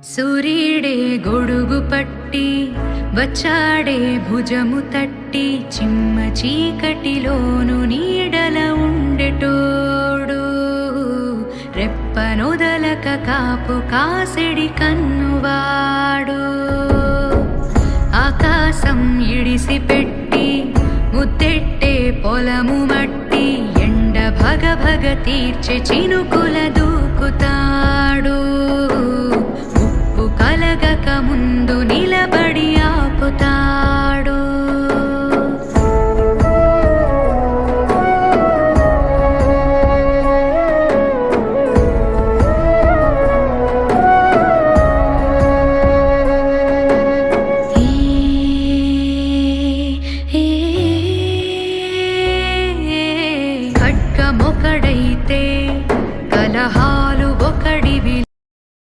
సూర్యుడే గొడుగు పట్టి వచ్చాడే భుజము తట్టి చిమ్మ చీకటిలోను నీడల ఉండెటోడు రెప్పనొదలక కాపు కాసెడి కన్నువాడు ఆకాశం ఇడిసిపెట్టి ముద్దెట్టే పొలము మట్టి ఎండ భగ భగ తీర్చె చినుకుల దూకుతాడు